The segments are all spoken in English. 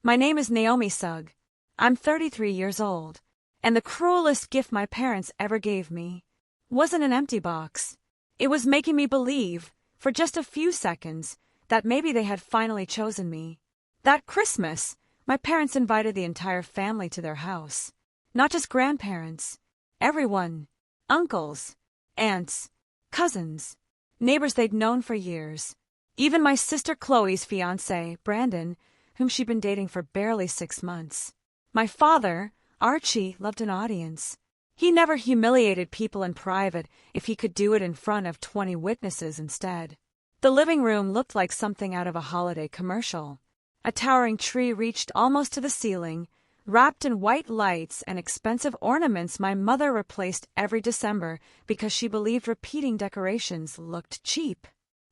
My name is Naomi Sugg. I'm 33 years old, and the cruelest gift my parents ever gave me wasn't an empty box. It was making me believe, for just a few seconds, that maybe they had finally chosen me. That Christmas, my parents invited the entire family to their house. Not just grandparents. Everyone. Uncles, aunts, cousins, neighbors they'd known for years. Even my sister Chloe's fiancé, Brandon, whom she'd been dating for barely 6 months. My father, Archie, loved an audience. He never humiliated people in private if he could do it in front of 20 witnesses instead. The living room looked like something out of a holiday commercial. A towering tree reached almost to the ceiling, wrapped in white lights and expensive ornaments my mother replaced every December because she believed repeating decorations looked cheap.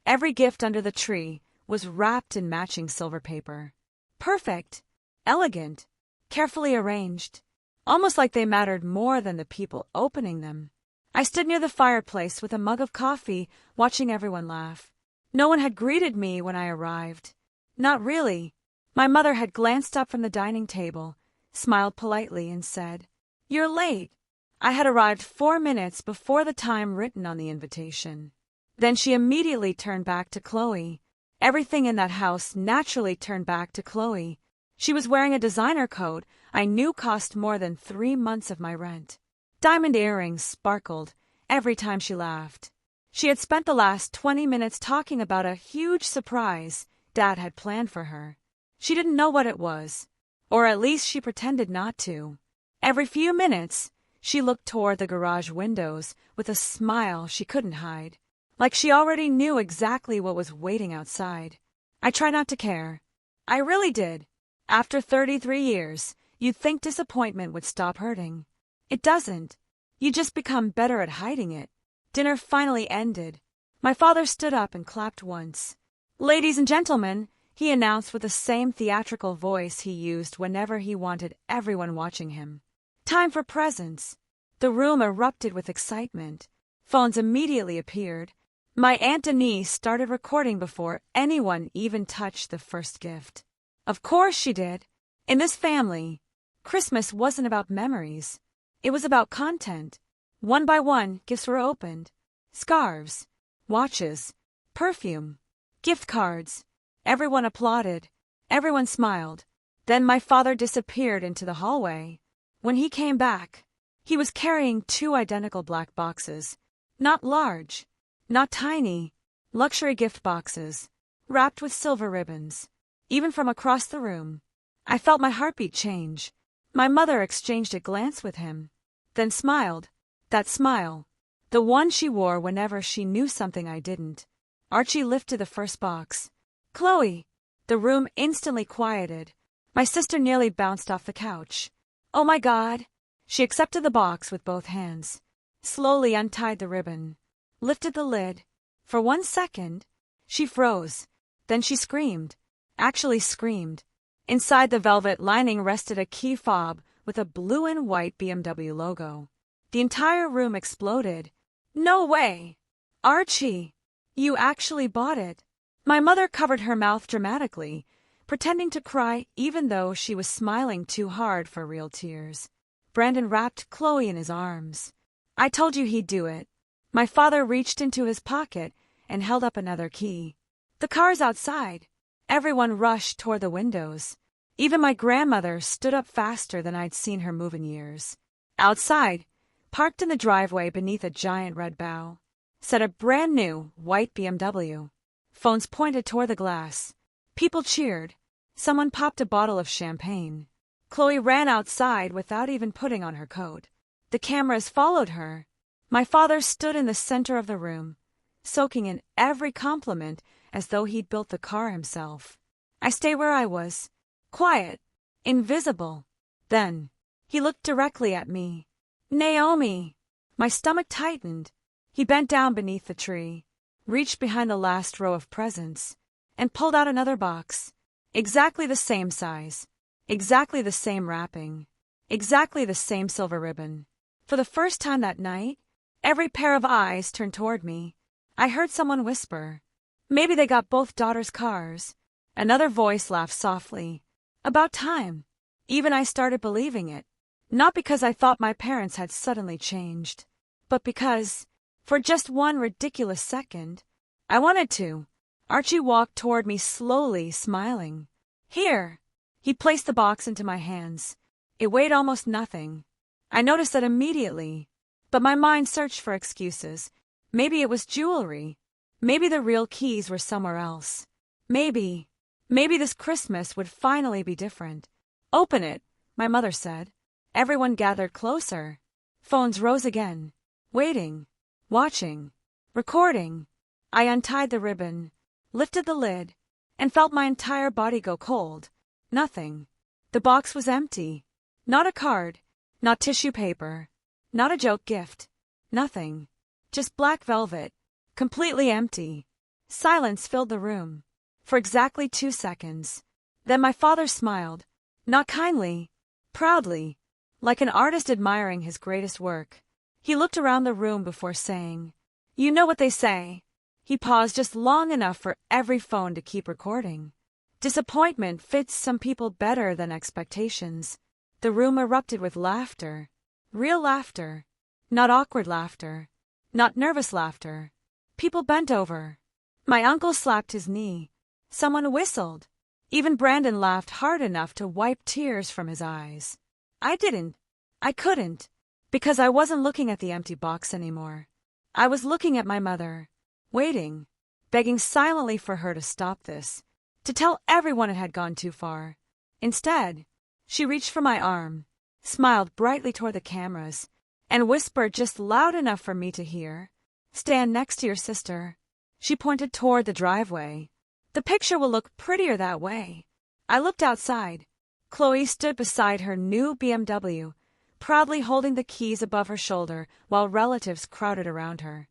Every gift under the tree was wrapped in matching silver paper. Perfect, elegant, carefully arranged, almost like they mattered more than the people opening them. I stood near the fireplace with a mug of coffee, watching everyone laugh. No one had greeted me when I arrived. Not really. My mother had glanced up from the dining table, smiled politely, and said, "You're late." I had arrived 4 minutes before the time written on the invitation. Then she immediately turned back to Chloe. Everything in that house naturally turned back to Chloe. She was wearing a designer coat I knew cost more than 3 months of my rent. Diamond earrings sparkled every time she laughed. She had spent the last 20 minutes talking about a huge surprise Dad had planned for her. She didn't know what it was, or at least she pretended not to. Every few minutes, she looked toward the garage windows with a smile she couldn't hide, like she already knew exactly what was waiting outside. I tried not to care. I really did. After 33 years, you'd think disappointment would stop hurting. It doesn't. You just become better at hiding it. Dinner finally ended. My father stood up and clapped once. "Ladies and gentlemen," he announced with the same theatrical voice he used whenever he wanted everyone watching him. "Time for presents." The room erupted with excitement. Phones immediately appeared. My Aunt Denise started recording before anyone even touched the first gift. Of course she did. In this family, Christmas wasn't about memories. It was about content. One by one, gifts were opened. Scarves, watches, perfume, gift cards. Everyone applauded. Everyone smiled. Then my father disappeared into the hallway. When he came back, he was carrying 2 identical black boxes. Not large, not tiny, luxury gift boxes, wrapped with silver ribbons. Even from across the room, I felt my heartbeat change. My mother exchanged a glance with him, then smiled. That smile, the one she wore whenever she knew something I didn't. Archie lifted the first box. "Chloe!" The room instantly quieted. My sister nearly bounced off the couch. "Oh my God!" She accepted the box with both hands, slowly untied the ribbon, lifted the lid. For 1 second, she froze. Then she screamed. Actually screamed. Inside the velvet lining rested a key fob with a blue and white BMW logo. The entire room exploded. "No way! Archie! You actually bought it!" My mother covered her mouth dramatically, pretending to cry even though she was smiling too hard for real tears. Brandon wrapped Chloe in his arms. "I told you he'd do it." My father reached into his pocket and held up another key. "The car's outside." Everyone rushed toward the windows. Even my grandmother stood up faster than I'd seen her move in years. Outside, parked in the driveway beneath a giant red bough, sat a brand-new white BMW. Phones pointed toward the glass. People cheered. Someone popped a bottle of champagne. Chloe ran outside without even putting on her coat. The cameras followed her. My father stood in the center of the room, soaking in every compliment as though he'd built the car himself. I stayed where I was, quiet, invisible. Then, he looked directly at me. "Naomi!" My stomach tightened. He bent down beneath the tree, reached behind the last row of presents, and pulled out another box. Exactly the same size, exactly the same wrapping, exactly the same silver ribbon. For the first time that night, every pair of eyes turned toward me. I heard someone whisper, "Maybe they got both daughters' cars." Another voice laughed softly. About time. Even I started believing it. Not because I thought my parents had suddenly changed, but because, for just one ridiculous second, I wanted to. Archie walked toward me slowly, smiling. Here. He placed the box into my hands. It weighed almost nothing. I noticed that immediately, but my mind searched for excuses. Maybe it was jewelry. Maybe the real keys were somewhere else. Maybe this Christmas would finally be different. Open it, my mother said. Everyone gathered closer. Phones rose again. Waiting. Watching. Recording. I untied the ribbon, lifted the lid, and felt my entire body go cold. Nothing. The box was empty. Not a card. Not tissue paper. Not a joke gift. Nothing. Just black velvet. Completely empty. Silence filled the room. For exactly 2 seconds. Then my father smiled. Not kindly. Proudly. Like an artist admiring his greatest work. He looked around the room before saying, "You know what they say." He paused just long enough for every phone to keep recording. Disappointment fits some people better than expectations. The room erupted with laughter. Real laughter. Not awkward laughter. Not nervous laughter. People bent over. My uncle slapped his knee. Someone whistled. Even Brandon laughed hard enough to wipe tears from his eyes. I didn't. I couldn't. Because I wasn't looking at the empty box anymore. I was looking at my mother. Waiting. Begging silently for her to stop this. To tell everyone it had gone too far. Instead, she reached for my arm, smiled brightly toward the cameras, and whispered just loud enough for me to hear, "Stand next to your sister." She pointed toward the driveway. "The picture will look prettier that way." I looked outside. Chloe stood beside her new BMW, proudly holding the keys above her shoulder while relatives crowded around her.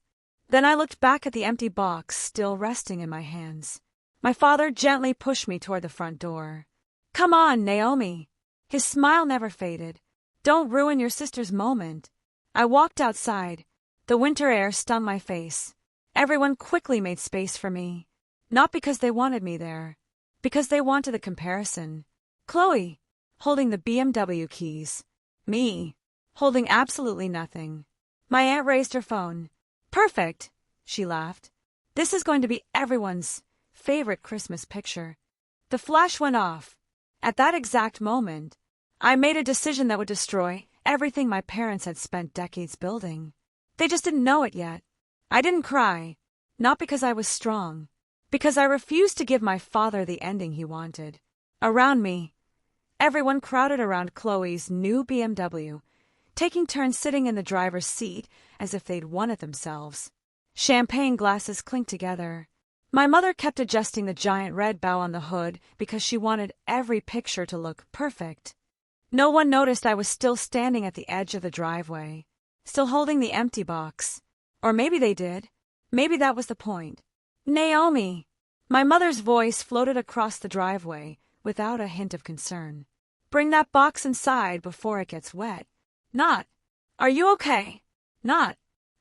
Then I looked back at the empty box still resting in my hands. My father gently pushed me toward the front door. "Come on, Naomi." His smile never faded. "Don't ruin your sister's moment." I walked outside. The winter air stung my face. Everyone quickly made space for me. Not because they wanted me there. Because they wanted the comparison. Chloe, holding the BMW keys. Me, holding absolutely nothing. My aunt raised her phone. "Perfect," she laughed. "This is going to be everyone's favorite Christmas picture." The flash went off. At that exact moment, I made a decision that would destroy everything my parents had spent decades building. They just didn't know it yet. I didn't cry, not because I was strong, because I refused to give my father the ending he wanted. Around me, everyone crowded around Chloe's new BMW, taking turns sitting in the driver's seat as if they'd won it themselves. Champagne glasses clinked together. My mother kept adjusting the giant red bow on the hood because she wanted every picture to look perfect. No one noticed I was still standing at the edge of the driveway, still holding the empty box. Or maybe they did. Maybe that was the point. "Naomi!" My mother's voice floated across the driveway without a hint of concern. "Bring that box inside before it gets wet." Not, "Are you okay?" Not,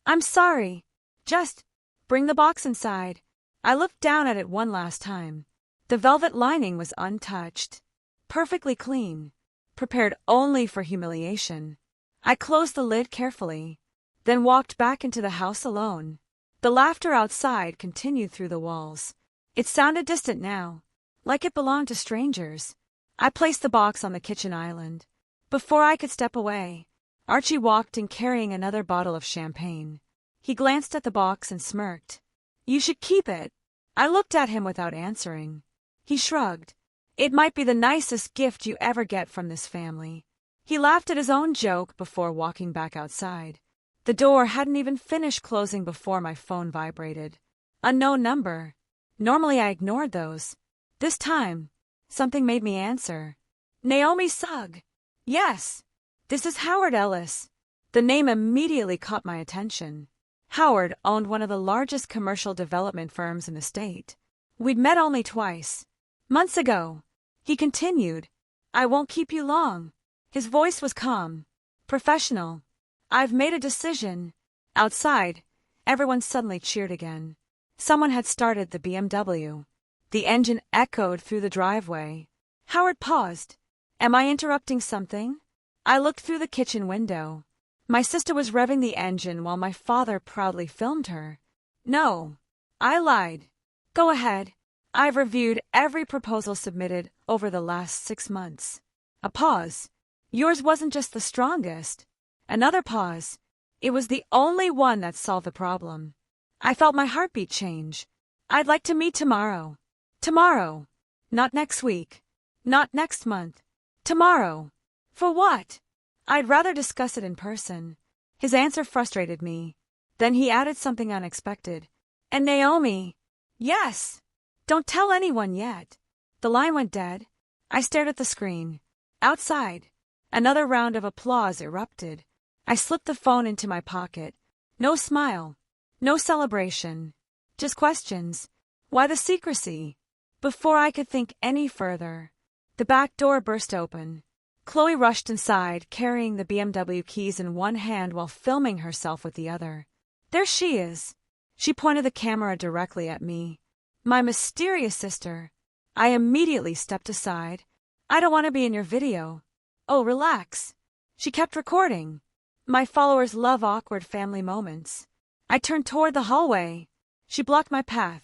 "I'm sorry." Just, "Bring the box inside." I looked down at it one last time. The velvet lining was untouched. Perfectly clean. Prepared only for humiliation. I closed the lid carefully, then walked back into the house alone. The laughter outside continued through the walls. It sounded distant now, like it belonged to strangers. I placed the box on the kitchen island. Before I could step away, Archie walked in carrying another bottle of champagne. He glanced at the box and smirked. "You should keep it." I looked at him without answering. He shrugged. "It might be the nicest gift you ever get from this family." He laughed at his own joke before walking back outside. The door hadn't even finished closing before my phone vibrated. Unknown number. Normally I ignored those. This time, something made me answer. "Naomi Sugg." "Yes. This is Howard Ellis." The name immediately caught my attention. Howard owned one of the largest commercial development firms in the state. We'd met only twice. Months ago. He continued. "I won't keep you long." His voice was calm. Professional. "I've made a decision." Outside, everyone suddenly cheered again. Someone had started the BMW. The engine echoed through the driveway. Howard paused. Am I interrupting something? I looked through the kitchen window. My sister was revving the engine while my father proudly filmed her. No, I lied. Go ahead. I've reviewed every proposal submitted over the last 6 months. A pause. Yours wasn't just the strongest. Another pause. It was the only one that solved the problem. I felt my heartbeat change. I'd like to meet tomorrow. Tomorrow. Not next week. Not next month. Tomorrow. For what? I'd rather discuss it in person. His answer frustrated me. Then he added something unexpected. And Naomi. Yes. Don't tell anyone yet. The line went dead. I stared at the screen. Outside. Another round of applause erupted. I slipped the phone into my pocket. No smile. No celebration. Just questions. Why the secrecy? Before I could think any further, the back door burst open. Chloe rushed inside, carrying the BMW keys in one hand while filming herself with the other. There she is. She pointed the camera directly at me. My mysterious sister. I immediately stepped aside. I don't want to be in your video. Oh, relax. She kept recording. My followers love awkward family moments. I turned toward the hallway. She blocked my path,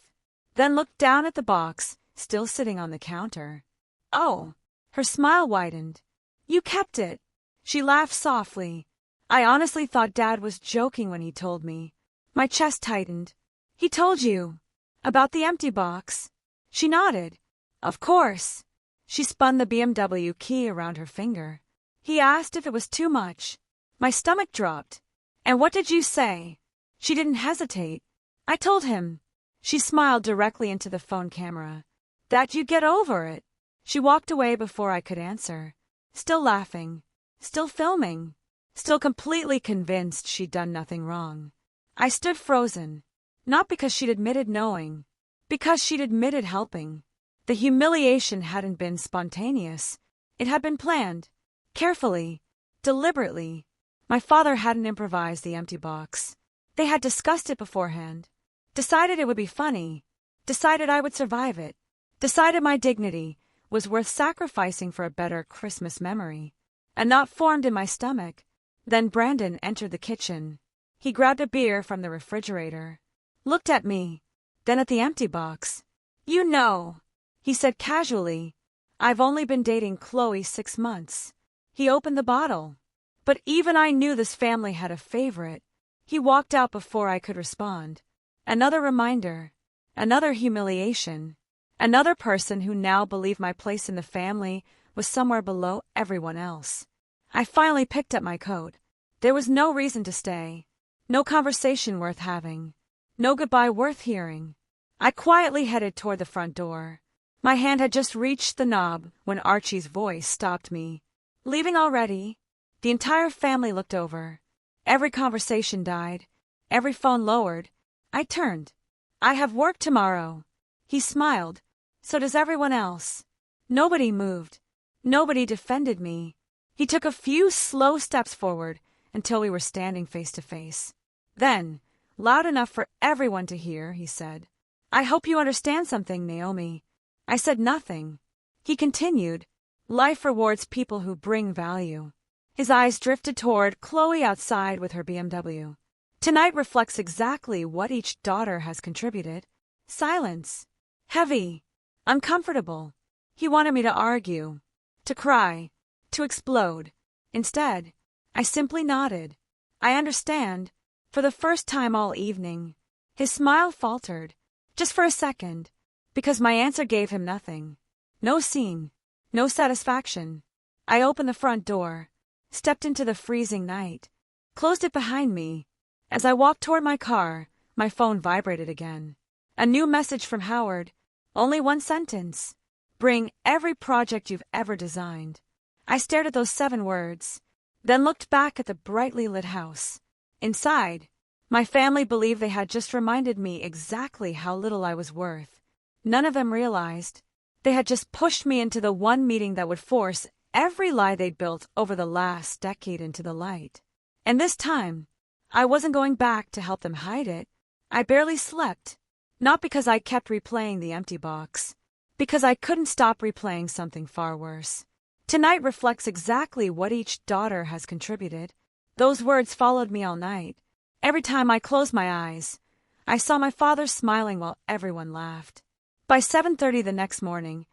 then looked down at the box, still sitting on the counter. Oh, her smile widened. You kept it. She laughed softly. I honestly thought Dad was joking when he told me. My chest tightened. He told you about the empty box? She nodded. Of course. She spun the BMW key around her finger. He asked if it was too much. My stomach dropped. And what did you say? She didn't hesitate. I told him. She smiled directly into the phone camera. That you'd get over it. She walked away before I could answer. Still laughing. Still filming. Still completely convinced she'd done nothing wrong. I stood frozen. Not because she'd admitted knowing. Because she'd admitted helping. The humiliation hadn't been spontaneous. It had been planned. Carefully. Deliberately. My father hadn't improvised the empty box. They had discussed it beforehand. Decided it would be funny. Decided I would survive it. Decided my dignity was worth sacrificing for a better Christmas memory. A knot formed in my stomach. Then Brandon entered the kitchen. He grabbed a beer from the refrigerator. Looked at me. Then at the empty box. You know, he said casually. I've only been dating Chloe 6 months. He opened the bottle. But even I knew this family had a favorite. He walked out before I could respond. Another reminder. Another humiliation. Another person who now believed my place in the family was somewhere below everyone else. I finally picked up my coat. There was no reason to stay. No conversation worth having. No goodbye worth hearing. I quietly headed toward the front door. My hand had just reached the knob when Archie's voice stopped me. Leaving already? The entire family looked over. Every conversation died. Every phone lowered. I turned. I have work tomorrow. He smiled. So does everyone else. Nobody moved. Nobody defended me. He took a few slow steps forward until we were standing face to face. Then, loud enough for everyone to hear, he said, I hope you understand something, Naomi. I said nothing. He continued, life rewards people who bring value. His eyes drifted toward Chloe outside with her BMW. Tonight reflects exactly what each daughter has contributed. Silence. Heavy. Uncomfortable. He wanted me to argue. To cry. To explode. Instead, I simply nodded. I understand. For the first time all evening. His smile faltered. Just for a second. Because my answer gave him nothing. No scene. No satisfaction. I opened the front door. Stepped into the freezing night. Closed it behind me. As I walked toward my car, my phone vibrated again. A new message from Howard. Only one sentence. Bring every project you've ever designed. I stared at those 7 words. Then looked back at the brightly lit house. Inside, my family believed they had just reminded me exactly how little I was worth. None of them realized. They had just pushed me into the one meeting that would force every lie they'd built over the last decade into the light. And this time, I wasn't going back to help them hide it. I barely slept. Not because I kept replaying the empty box, because I couldn't stop replaying something far worse. Tonight reflects exactly what each daughter has contributed. Those words followed me all night. Every time I closed my eyes, I saw my father smiling while everyone laughed. By 7:30 the next morning,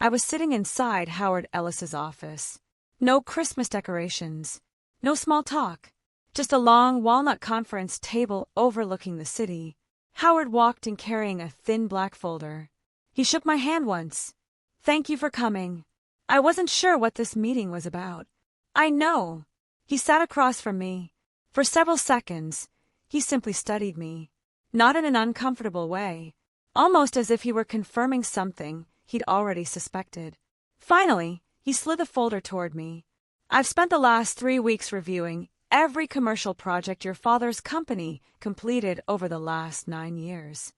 I was sitting inside Howard Ellis's office. No Christmas decorations, no small talk, just a long walnut conference table overlooking the city. Howard walked in carrying a thin black folder. He shook my hand once. "Thank you for coming. I wasn't sure what this meeting was about." "I know." He sat across from me. For several seconds, he simply studied me. Not in an uncomfortable way, almost as if he were confirming something he'd already suspected. Finally, he slid the folder toward me. "I've spent the last 3 weeks reviewing every commercial project your father's company completed over the last 9 years.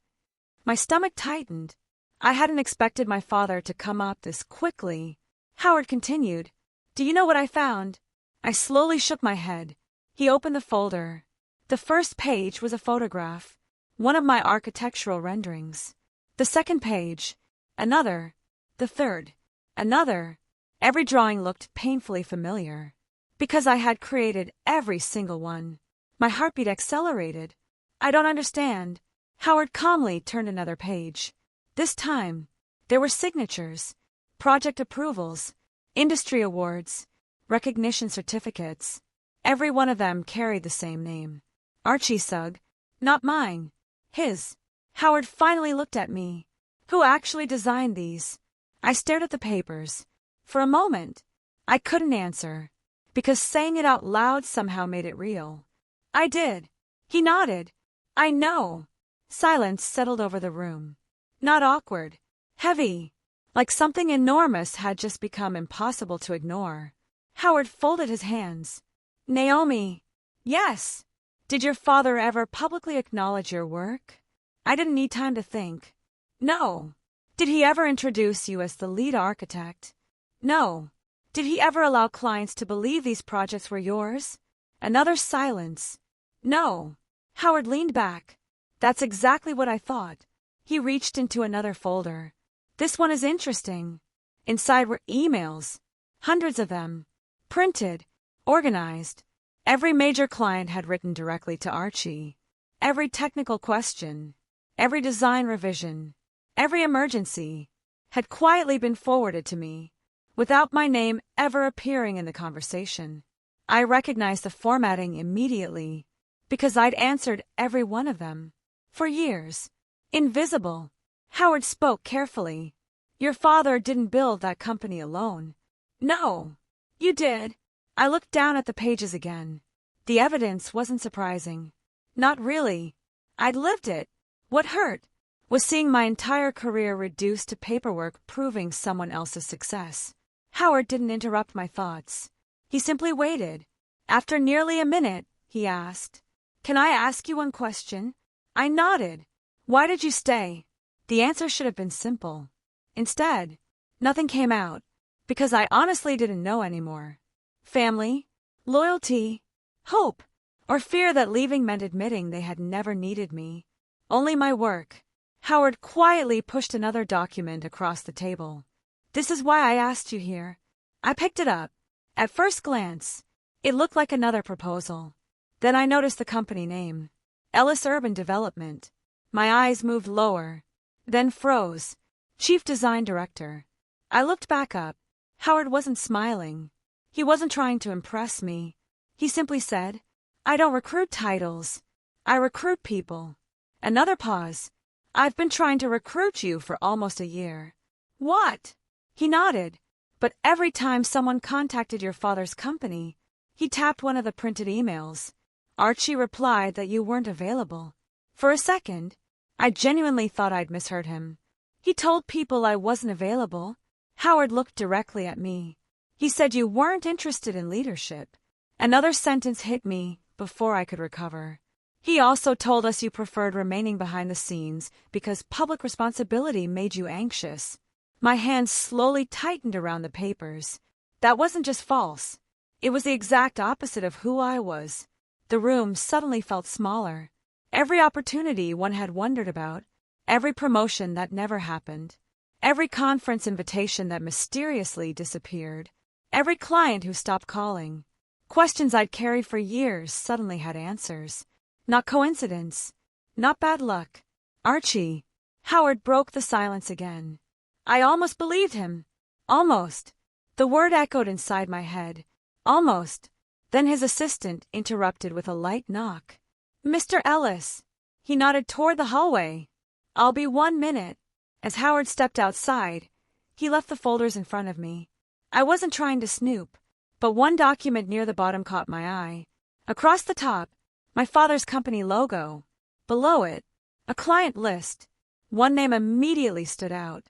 My stomach tightened. I hadn't expected my father to come up this quickly. Howard continued, "Do you know what I found?" I slowly shook my head. He opened the folder. The first page was a photograph, one of my architectural renderings. The second page, another. The third, another. Every drawing looked painfully familiar. Because I had created every single one, my heartbeat accelerated. "I don't understand." Howard calmly turned another page. This time, there were signatures, project approvals, industry awards, recognition certificates. Every one of them carried the same name. Archie Sugg. Not mine. His. Howard finally looked at me. "Who actually designed these?" I stared at the papers. For a moment, I couldn't answer, because saying it out loud somehow made it real. "I did." He nodded. "I know." Silence settled over the room. Not awkward. Heavy. Like something enormous had just become impossible to ignore. Howard folded his hands. "Naomi." "Yes." "Did your father ever publicly acknowledge your work?" I didn't need time to think. "No." "Did he ever introduce you as the lead architect?" "No." "Did he ever allow clients to believe these projects were yours?" Another silence. "No." Howard leaned back. "That's exactly what I thought." He reached into another folder. "This one is interesting." Inside were emails. Hundreds of them. Printed. Organized. Every major client had written directly to Archie. Every technical question, every design revision, every emergency had quietly been forwarded to me, without my name ever appearing in the conversation. I recognized the formatting immediately, because I'd answered every one of them. For years. Invisible. Howard spoke carefully. "Your father didn't build that company alone." "No." "You did." I looked down at the pages again. The evidence wasn't surprising. Not really. I'd lived it. What hurt was seeing my entire career reduced to paperwork proving someone else's success. Howard didn't interrupt my thoughts. He simply waited. After nearly a minute, he asked, "Can I ask you one question?" I nodded. "Why did you stay?" The answer should have been simple. Instead, nothing came out, because I honestly didn't know anymore. Family, loyalty, hope, or fear that leaving meant admitting they had never needed me. Only my work. Howard quietly pushed another document across the table. "This is why I asked you here." I picked it up. At first glance, it looked like another proposal. Then I noticed the company name. Ellis Urban Development. My eyes moved lower, then froze. Chief Design Director. I looked back up. Howard wasn't smiling. He wasn't trying to impress me. He simply said, "I don't recruit titles. I recruit people." Another pause. "I've been trying to recruit you for almost a year." "What?" He nodded. "But every time someone contacted your father's company," he tapped one of the printed emails, "Archie replied that you weren't available." For a second, I genuinely thought I'd misheard him. "He told people I wasn't available." Howard looked directly at me. "He said you weren't interested in leadership." Another sentence hit me before I could recover. "He also told us you preferred remaining behind the scenes because public responsibility made you anxious." My hands slowly tightened around the papers. That wasn't just false. It was the exact opposite of who I was. The room suddenly felt smaller. Every opportunity one had wondered about, every promotion that never happened, Every conference invitation that mysteriously disappeared. Every client who stopped calling. Questions I'd carried for years suddenly had answers. Not coincidence. Not bad luck. Archie. Howard broke the silence again. I almost believed him. Almost. The word echoed inside my head. Almost. Then his assistant interrupted with a light knock. Mr. Ellis. He nodded toward the hallway. I'll be 1 minute. As Howard stepped outside, he left the folders in front of me. I wasn't trying to snoop, but one document near the bottom caught my eye. Across the top, my father's company logo. Below it, a client list. One name immediately stood out.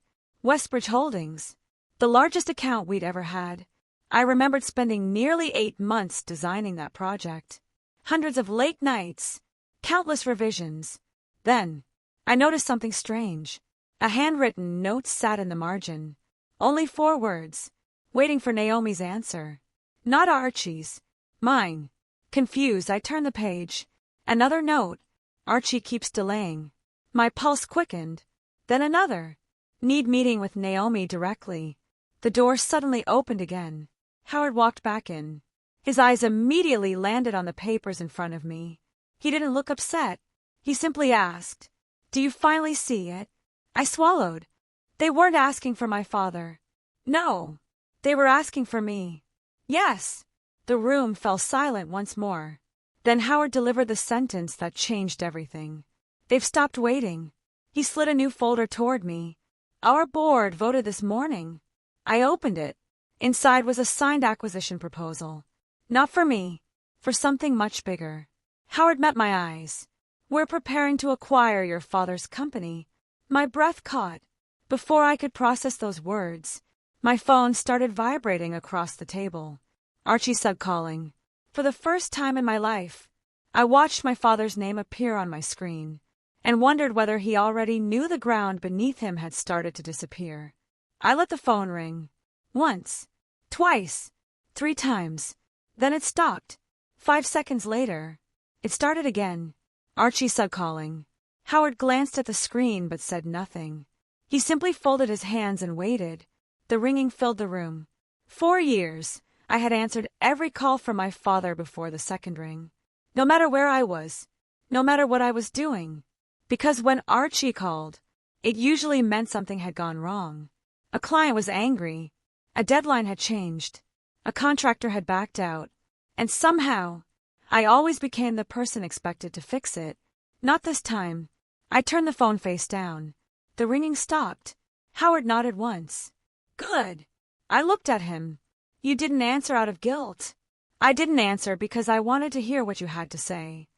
Westbridge Holdings, the largest account we'd ever had. I remembered spending nearly 8 months designing that project. Hundreds of late nights, countless revisions. Then, I noticed something strange. A handwritten note sat in the margin. Only 4 words. Waiting for Naomi's answer. Not Archie's. Mine. Confused, I turned the page. Another note. Archie keeps delaying. My pulse quickened. Then another. Need meeting with Naomi directly. The door suddenly opened again. Howard walked back in. His eyes immediately landed on the papers in front of me. He didn't look upset. He simply asked, "Do you finally see it?" I swallowed. They weren't asking for my father. No. They were asking for me. Yes. The room fell silent once more. Then Howard delivered the sentence that changed everything. They've stopped waiting. He slid a new folder toward me. Our board voted this morning. I opened it. Inside was a signed acquisition proposal. Not for me. For something much bigger. Howard met my eyes. We're preparing to acquire your father's company. My breath caught. Before I could process those words, my phone started vibrating across the table. Archie said calling. For the first time in my life, I watched my father's name appear on my screen, and wondered whether he already knew the ground beneath him had started to disappear. I let the phone ring. Once. Twice. 3 times. Then it stopped. 5 seconds later, it started again. Archie said calling. Howard glanced at the screen but said nothing. He simply folded his hands and waited. The ringing filled the room. 4 years, I had answered every call from my father before the second ring. No matter where I was, no matter what I was doing. Because when Archie called, it usually meant something had gone wrong. A client was angry. A deadline had changed. A contractor had backed out. And somehow, I always became the person expected to fix it. Not this time. I turned the phone face down. The ringing stopped. Howard nodded once. Good. I looked at him. You didn't answer out of guilt. I didn't answer because I wanted to hear what you had to say.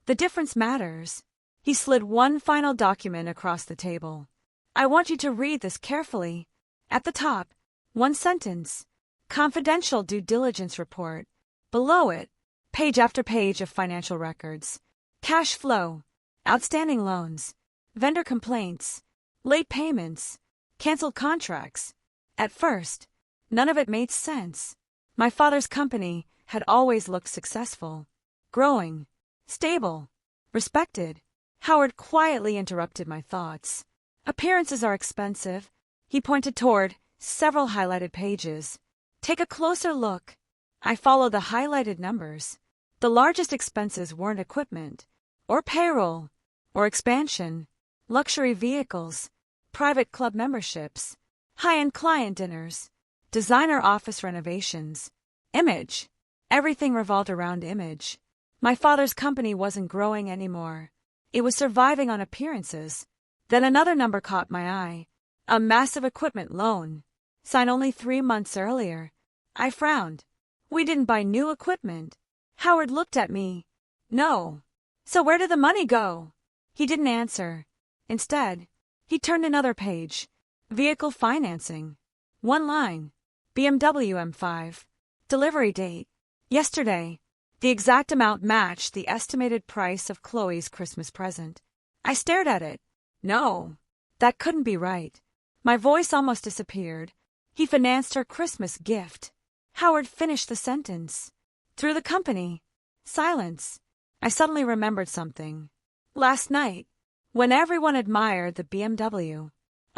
The difference matters. He slid one final document across the table. I want you to read this carefully. At the top, 1 sentence. Confidential due diligence report. Below it, page after page of financial records. Cash flow. Outstanding loans, vendor complaints, late payments, canceled contracts. At first, none of it made sense. My father's company had always looked successful, growing, stable, respected. Howard quietly interrupted my thoughts. Appearances are expensive. He pointed toward several highlighted pages. Take a closer look. I followed the highlighted numbers. The largest expenses weren't equipment, or payroll, or expansion, luxury vehicles, private club memberships, high-end client dinners, designer office renovations, image. Everything revolved around image. My father's company wasn't growing anymore. It was surviving on appearances. Then another number caught my eye. A massive equipment loan, signed only 3 months earlier. I frowned. We didn't buy new equipment. Howard looked at me. No. So where did the money go? He didn't answer. Instead, he turned another page. Vehicle financing. 1 line. BMW M5. Delivery date. Yesterday. The exact amount matched the estimated price of Chloe's Christmas present. I stared at it. No. That couldn't be right. My voice almost disappeared. He financed her Christmas gift. Howard finished the sentence. Through the company. Silence. I suddenly remembered something. Last night, when everyone admired the BMW,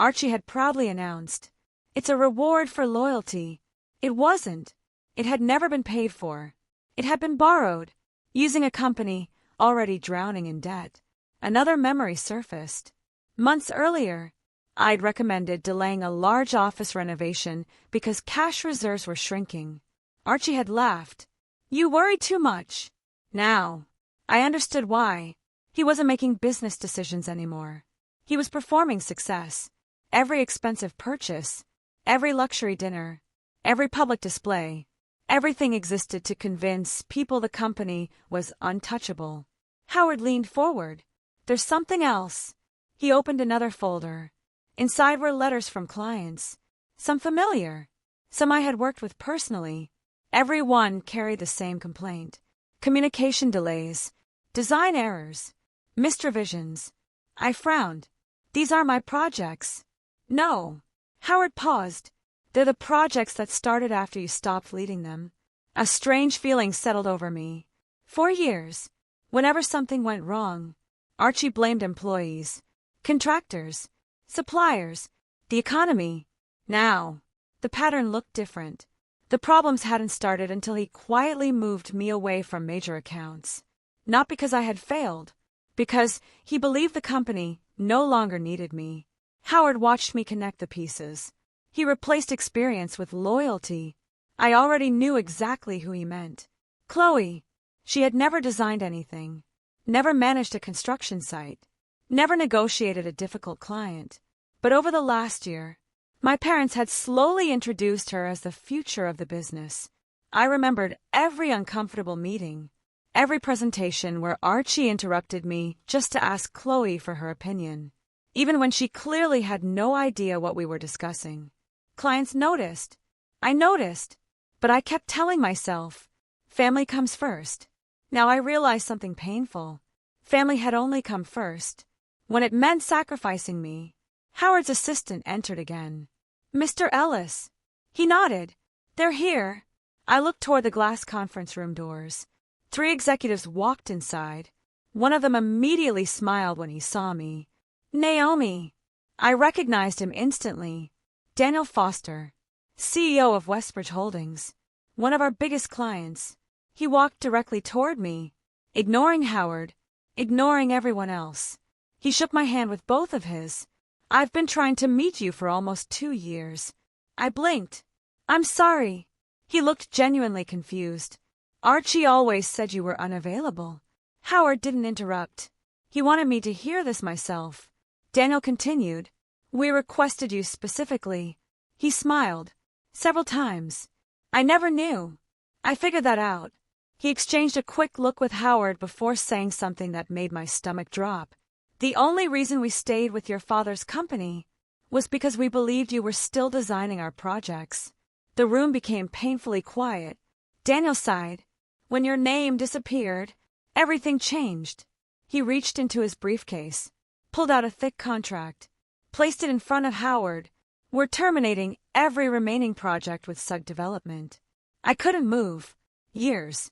Archie had proudly announced. It's a reward for loyalty. It wasn't. It had never been paid for. It had been borrowed, using a company already drowning in debt. Another memory surfaced. Months earlier, I'd recommended delaying a large office renovation because cash reserves were shrinking. Archie had laughed. You worry too much. Now, I understood why. He wasn't making business decisions anymore. He was performing success. Every expensive purchase, every luxury dinner, every public display, everything existed to convince people the company was untouchable. Howard leaned forward. There's something else. He opened another folder. Inside were letters from clients. Some familiar. Some I had worked with personally. Every one carried the same complaint. Communication delays. Design errors. Missed revisions. I frowned. These are my projects. No. Howard paused. They're the projects that started after you stopped leading them. A strange feeling settled over me. For years, whenever something went wrong, Archie blamed employees, contractors, suppliers, the economy. Now, the pattern looked different. The problems hadn't started until he quietly moved me away from major accounts. Not because I had failed, because he believed the company no longer needed me. Howard watched me connect the pieces. He replaced experience with loyalty. I already knew exactly who he meant. Chloe. She had never designed anything, never managed a construction site, never negotiated a difficult client. But over the last year, my parents had slowly introduced her as the future of the business. I remembered every uncomfortable meeting, every presentation where Archie interrupted me just to ask Chloe for her opinion, even when she clearly had no idea what we were discussing. Clients noticed. I noticed. But I kept telling myself, family comes first. Now I realized something painful. Family had only come first when it meant sacrificing me. Howard's assistant entered again. Mr. Ellis. He nodded. They're here. I looked toward the glass conference room doors. 3 executives walked inside. One of them immediately smiled when he saw me. Naomi. I recognized him instantly. Daniel Foster, CEO of Westbridge Holdings, one of our biggest clients. He walked directly toward me, ignoring Howard, ignoring everyone else. He shook my hand with both of his. I've been trying to meet you for almost 2 years. I blinked. I'm sorry. He looked genuinely confused. Archie always said you were unavailable. Howard didn't interrupt. He wanted me to hear this myself. Daniel continued. We requested you specifically. He smiled. Several times. I never knew. I figured that out. He exchanged a quick look with Howard before saying something that made my stomach drop. The only reason we stayed with your father's company was because we believed you were still designing our projects. The room became painfully quiet. Daniel sighed. When your name disappeared, everything changed. He reached into his briefcase, pulled out a thick contract, placed it in front of Howard. We're terminating every remaining project with Sug Development. I couldn't move. Years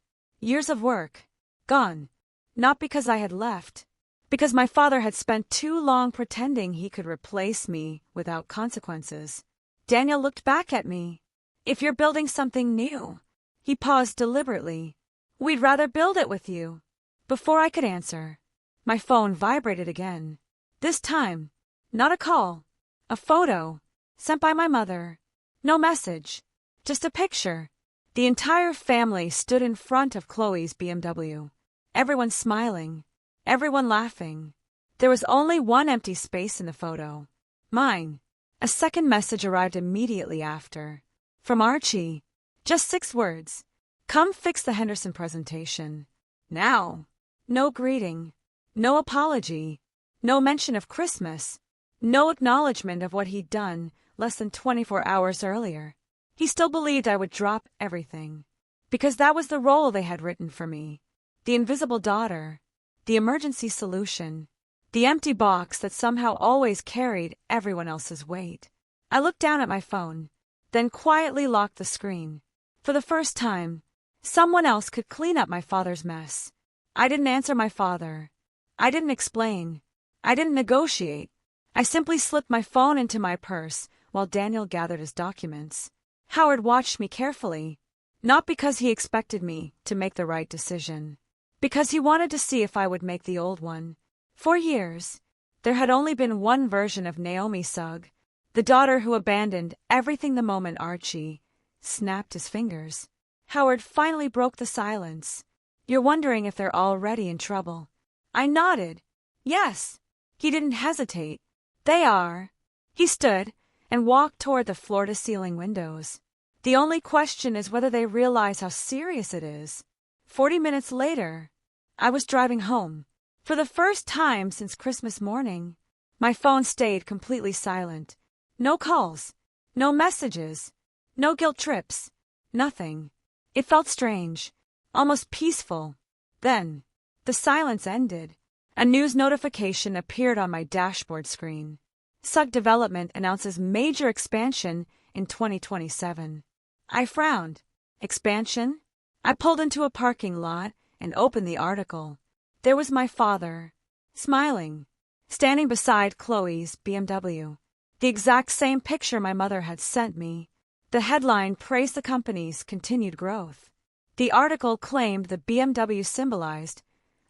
of work, gone. Not because I had left, because my father had spent too long pretending he could replace me without consequences. Daniel looked back at me. If you're building something new, he paused deliberately. We'd rather build it with you. Before I could answer, my phone vibrated again. This time, not a call, a photo, sent by my mother. No message, just a picture. The entire family stood in front of Chloe's BMW. Everyone smiling, everyone laughing. There was only one empty space in the photo. Mine. A second message arrived immediately after. From Archie. Just 6 words. Come fix the Henderson presentation. Now. No greeting. No apology. No mention of Christmas. No acknowledgement of what he'd done less than 24 hours earlier. He still believed I would drop everything, because that was the role they had written for me. The invisible daughter, the emergency solution, the empty box that somehow always carried everyone else's weight. I looked down at my phone, then quietly locked the screen. For the first time, someone else could clean up my father's mess. I didn't answer my father. I didn't explain. I didn't negotiate. I simply slipped my phone into my purse while Daniel gathered his documents. Howard watched me carefully, not because he expected me to make the right decision, because he wanted to see if I would make the old one. For years, there had only been one version of Naomi Sugg, the daughter who abandoned everything the moment Archie snapped his fingers. Howard finally broke the silence. "You're wondering if they're already in trouble." I nodded. "Yes." He didn't hesitate. "They are." He stood and walked toward the floor-to-ceiling windows. "The only question is whether they realize how serious it is." 40 minutes later, I was driving home. For the first time since Christmas morning, my phone stayed completely silent. No calls, no messages, no guilt trips, nothing. It felt strange, almost peaceful. Then, the silence ended. A news notification appeared on my dashboard screen. Sugg Development announces major expansion in 2027. I frowned. Expansion? I pulled into a parking lot and opened the article. There was my father, smiling, standing beside Chloe's BMW. The exact same picture my mother had sent me. The headline praised the company's continued growth. The article claimed the BMW symbolized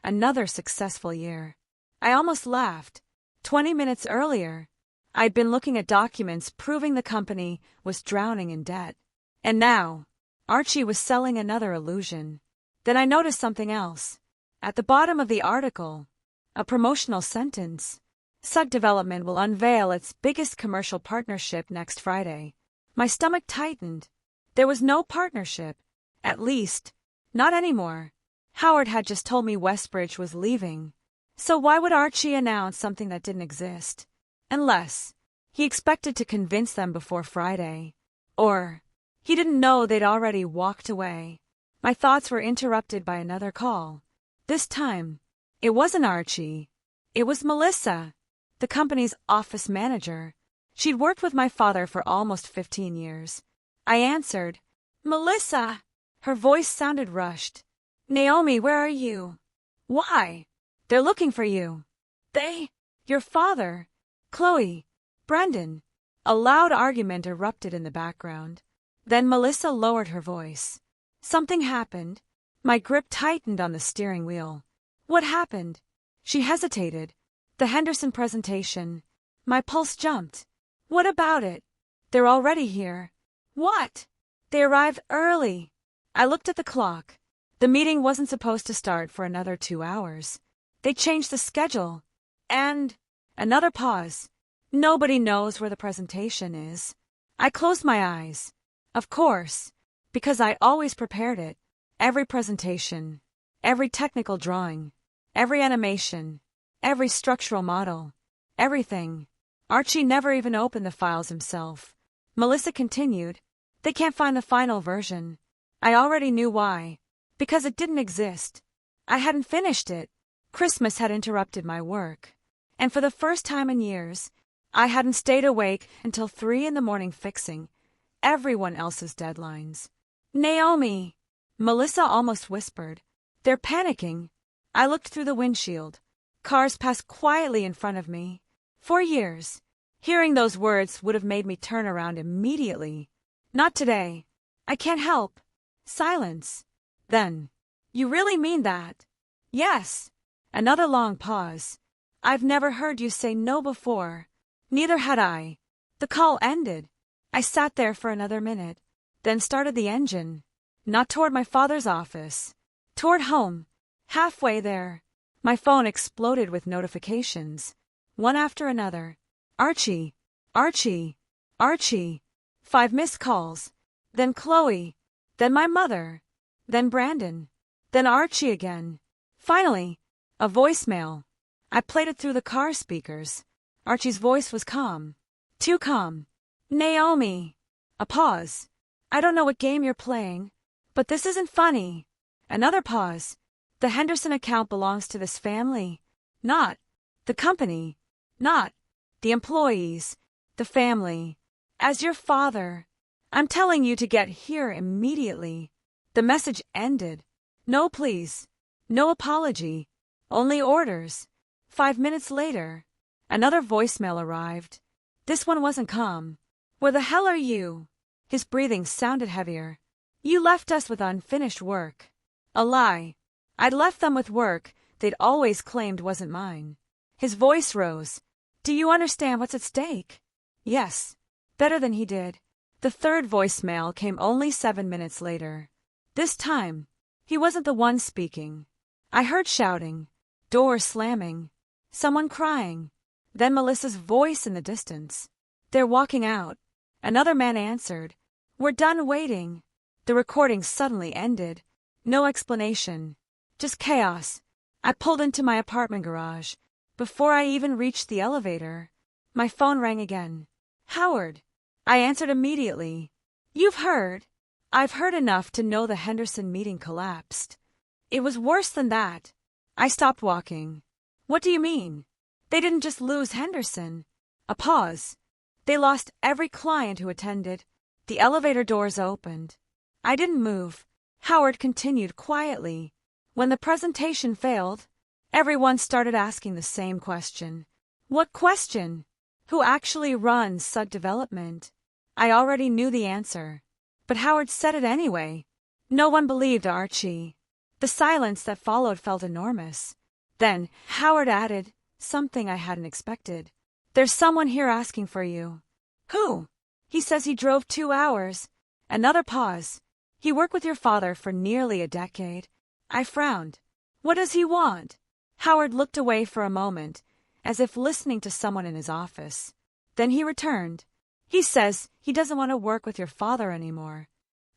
another successful year. I almost laughed. 20 minutes earlier, I'd been looking at documents proving the company was drowning in debt. And now, Archie was selling another illusion. Then I noticed something else. At the bottom of the article, a promotional sentence. Sugg Development will unveil its biggest commercial partnership next Friday. My stomach tightened. There was no partnership. At least, not anymore. Howard had just told me Westbridge was leaving. So why would Archie announce something that didn't exist? Unless he expected to convince them before Friday. Or he didn't know they'd already walked away. My thoughts were interrupted by another call. This time, it wasn't Archie. It was Melissa, the company's office manager. She'd worked with my father for almost 15 years. I answered, "Melissa." Her voice sounded rushed. "Naomi, where are you?" "Why?" "They're looking for you." "They?" "Your father, Chloe, Brendan." A loud argument erupted in the background. Then Melissa lowered her voice. Something happened. My grip tightened on the steering wheel. "What happened?" She hesitated. "The Henderson presentation." My pulse jumped. "What about it?" "They're already here." "What?" "They arrived early." I looked at the clock. The meeting wasn't supposed to start for another 2 hours. They changed the schedule. And another pause. Nobody knows where the presentation is. I closed my eyes. Of course, because I always prepared it. Every presentation, every technical drawing, every animation, every structural model, everything. Archie never even opened the files himself. Melissa continued, "They can't find the final version." I already knew why. Because it didn't exist. I hadn't finished it. Christmas had interrupted my work. And for the first time in years, I hadn't stayed awake until 3 a.m. fixing everyone else's deadlines. "Naomi," Melissa almost whispered. "They're panicking." I looked through the windshield. Cars passed quietly in front of me. For years, hearing those words would have made me turn around immediately. Not today. I can't help. Silence. Then, "You really mean that?" "Yes." Another long pause. "I've never heard you say no before." Neither had I. The call ended. I sat there for another minute, then started the engine. Not toward my father's office. Toward home. Halfway there, my phone exploded with notifications. One after another. Archie. Archie. Archie. 5 missed calls. Then Chloe. Then my mother. Then Brandon. Then Archie again. Finally, a voicemail. I played it through the car speakers. Archie's voice was calm. Too calm. "Naomi." A pause. "I don't know what game you're playing, but this isn't funny." Another pause. "The Henderson account belongs to this family. Not the company. Not the employees. The family. As your father, I'm telling you to get here immediately." The message ended. No pleas. No apology. Only orders. 5 minutes later, Another voicemail arrived. This one wasn't calm. Where the hell are you? His breathing sounded heavier. You left us with unfinished work. A lie. I'd left them with work they'd always claimed wasn't mine. His voice rose. Do you understand what's at stake? Yes. Better than he did. The third voicemail came only 7 minutes later. This time, he wasn't the one speaking. I heard shouting, doors slamming, someone crying, then Melissa's voice in the distance. They're walking out. Another man answered. We're done waiting. The recording suddenly ended. No explanation. Just chaos. I pulled into my apartment garage. Before I even reached the elevator, my phone rang again. Howard. I answered immediately. You've heard. I've heard enough to know the Henderson meeting collapsed. It was worse than that. I stopped walking. What do you mean? They didn't just lose Henderson. A pause. They lost every client who attended. The elevator doors opened. I didn't move. Howard continued quietly. When the presentation failed, everyone started asking the same question. What question? Who actually runs SUG development? I already knew the answer. But Howard said it anyway. No one believed Archie. The silence that followed felt enormous. Then Howard added something I hadn't expected. There's someone here asking for you. Who? He says he drove 2 hours. Another pause. He worked with your father for nearly a decade. I frowned. What does he want? Howard looked away for a moment, as if listening to someone in his office. Then he returned. He says he doesn't want to work with your father anymore.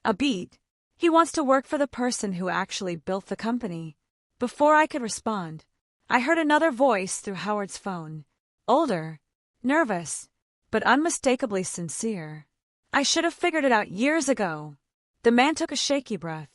A beat. He wants to work for the person who actually built the company. Before I could respond, I heard another voice through Howard's phone. Older, nervous, but unmistakably sincere. I should have figured it out years ago. The man took a shaky breath.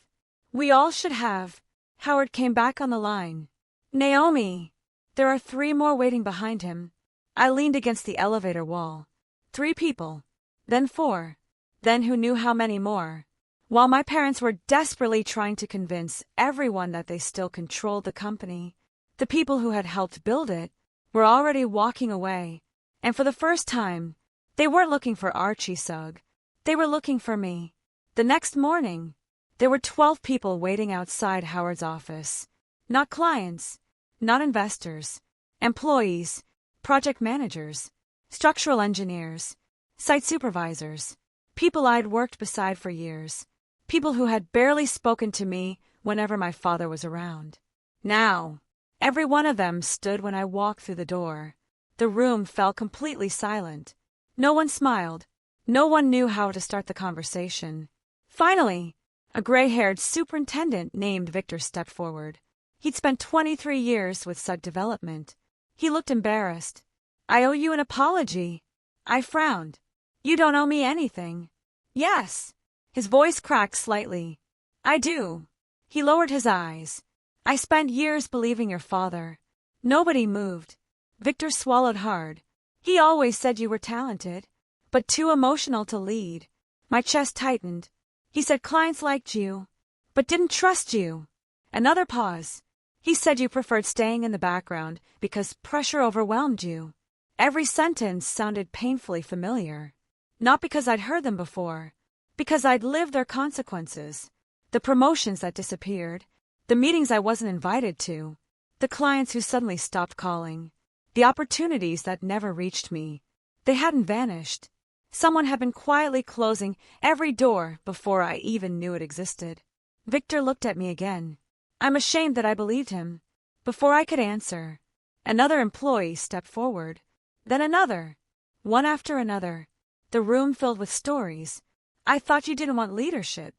We all should have. Howard came back on the line. Naomi. There are 3 more waiting behind him. I leaned against the elevator wall. 3 people. Then 4. Then who knew how many more? While my parents were desperately trying to convince everyone that they still controlled the company, the people who had helped build it were already walking away. And for the first time, they weren't looking for Archie Sugg. They were looking for me. The next morning, there were 12 people waiting outside Howard's office. Not clients, not investors, employees, project managers, structural engineers, site supervisors, people I'd worked beside for years, people who had barely spoken to me whenever my father was around. Now, every one of them stood when I walked through the door. The room fell completely silent. No one smiled. No one knew how to start the conversation. Finally, a gray-haired superintendent named Victor stepped forward. He'd spent 23 years with SUG Development. He looked embarrassed. I owe you an apology. I frowned. You don't owe me anything. Yes. His voice cracked slightly. I do. He lowered his eyes. I spent years believing your father. Nobody moved. Victor swallowed hard. He always said you were talented, but too emotional to lead. My chest tightened. He said clients liked you, but didn't trust you. Another pause. He said you preferred staying in the background because pressure overwhelmed you. Every sentence sounded painfully familiar. Not because I'd heard them before, because I'd lived their consequences. The promotions that disappeared, the meetings I wasn't invited to, the clients who suddenly stopped calling, the opportunities that never reached me. They hadn't vanished. Someone had been quietly closing every door before I even knew it existed. Victor looked at me again. I'm ashamed that I believed him. Before I could answer, another employee stepped forward. Then another. One after another. The room filled with stories. I thought you didn't want leadership.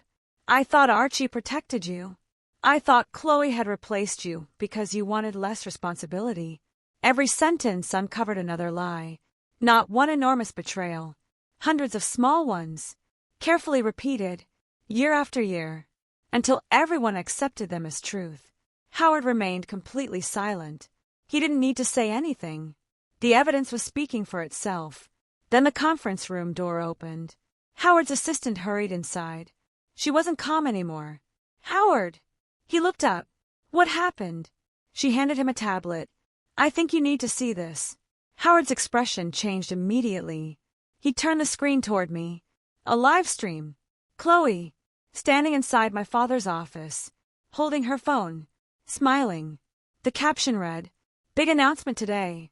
I thought Archie protected you. I thought Chloe had replaced you because you wanted less responsibility. Every sentence uncovered another lie. Not one enormous betrayal. Hundreds of small ones, carefully repeated, year after year, until everyone accepted them as truth. Howard remained completely silent. He didn't need to say anything. The evidence was speaking for itself. Then the conference room door opened. Howard's assistant hurried inside. She wasn't calm anymore. Howard! He looked up. What happened? She handed him a tablet. I think you need to see this. Howard's expression changed immediately. He turned the screen toward me. A live stream. Chloe, standing inside my father's office, holding her phone, smiling. The caption read, "Big announcement today.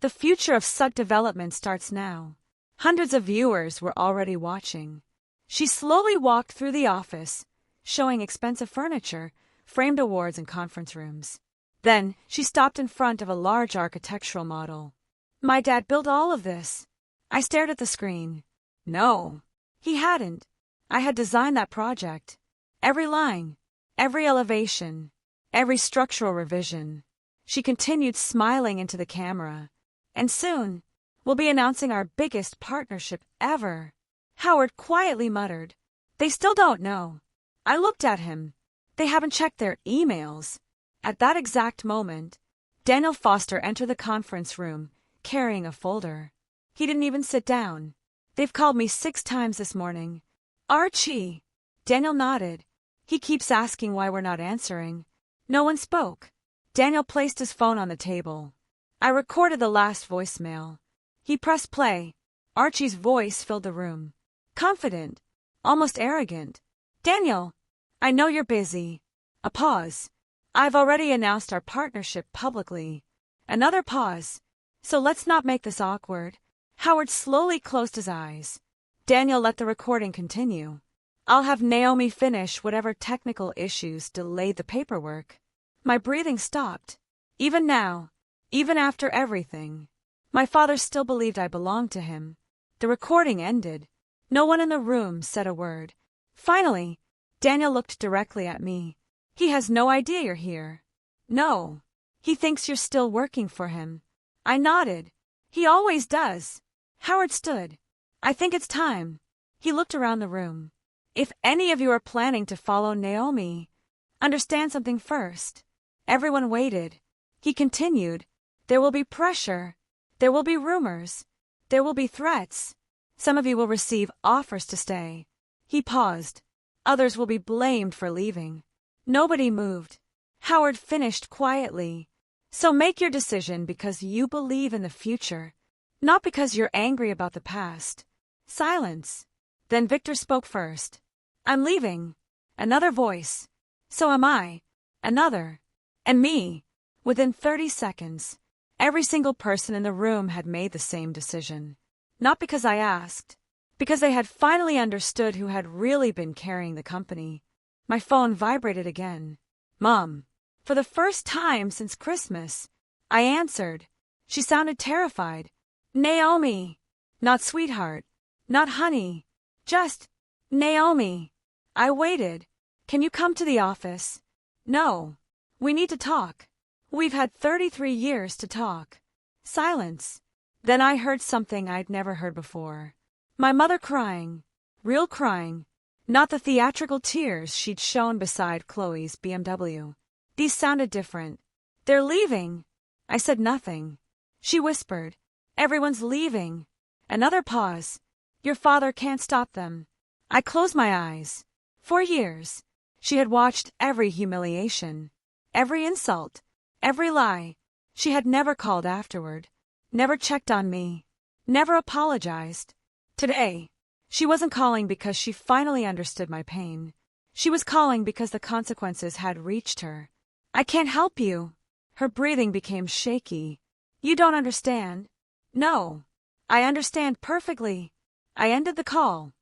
The future of SUG development starts now." Hundreds of viewers were already watching. She slowly walked through the office, showing expensive furniture, framed awards and conference rooms. Then she stopped in front of a large architectural model. "My dad built all of this." I stared at the screen. No, he hadn't. I had designed that project. Every line, every elevation, every structural revision. She continued smiling into the camera. "And soon, we'll be announcing our biggest partnership ever." Howard quietly muttered, "They still don't know." I looked at him. They haven't checked their emails. At that exact moment, Daniel Foster entered the conference room, carrying a folder. He didn't even sit down. "They've called me 6 times this morning." "Archie!" Daniel nodded. "He keeps asking why we're not answering." No one spoke. Daniel placed his phone on the table. I recorded the last voicemail. He pressed play. Archie's voice filled the room. Confident, almost arrogant. "Daniel, I know you're busy." A pause. "I've already announced our partnership publicly." Another pause. "So let's not make this awkward." Howard slowly closed his eyes. Daniel let the recording continue. "I'll have Naomi finish whatever technical issues delayed the paperwork." My breathing stopped. Even now, even after everything, my father still believed I belonged to him. The recording ended. No one in the room said a word. Finally, Daniel looked directly at me. "He has no idea you're here." "No. He thinks you're still working for him." I nodded. "He always does." Howard stood. "I think it's time." He looked around the room. "If any of you are planning to follow Naomi, understand something first." Everyone waited. He continued, "There will be pressure. There will be rumors. There will be threats. Some of you will receive offers to stay." He paused. "Others will be blamed for leaving." Nobody moved. Howard finished quietly. "So make your decision because you believe in the future, not because you're angry about the past." Silence. Then Victor spoke first. "I'm leaving." Another voice. "So am I." Another. "And me." Within 30 seconds, every single person in the room had made the same decision. Not because I asked, because they had finally understood who had really been carrying the company. My phone vibrated again. "Mom." For the first time since Christmas, I answered. She sounded terrified. "Naomi." Not sweetheart. Not honey. Just Naomi. I waited. "Can you come to the office?" "No. We need to talk. We've had 33 years to talk." Silence. Then I heard something I'd never heard before. My mother crying. Real crying. Not the theatrical tears she'd shown beside Chloe's BMW. These sounded different. "They're leaving." I said nothing. She whispered, "Everyone's leaving." Another pause. "Your father can't stop them." I closed my eyes. For years, she had watched every humiliation, every insult, every lie. She had never called afterward, never checked on me, never apologized. Today, she wasn't calling because she finally understood my pain. She was calling because the consequences had reached her. "I can't help you." Her breathing became shaky. "You don't understand." "No. I understand perfectly." I ended the call.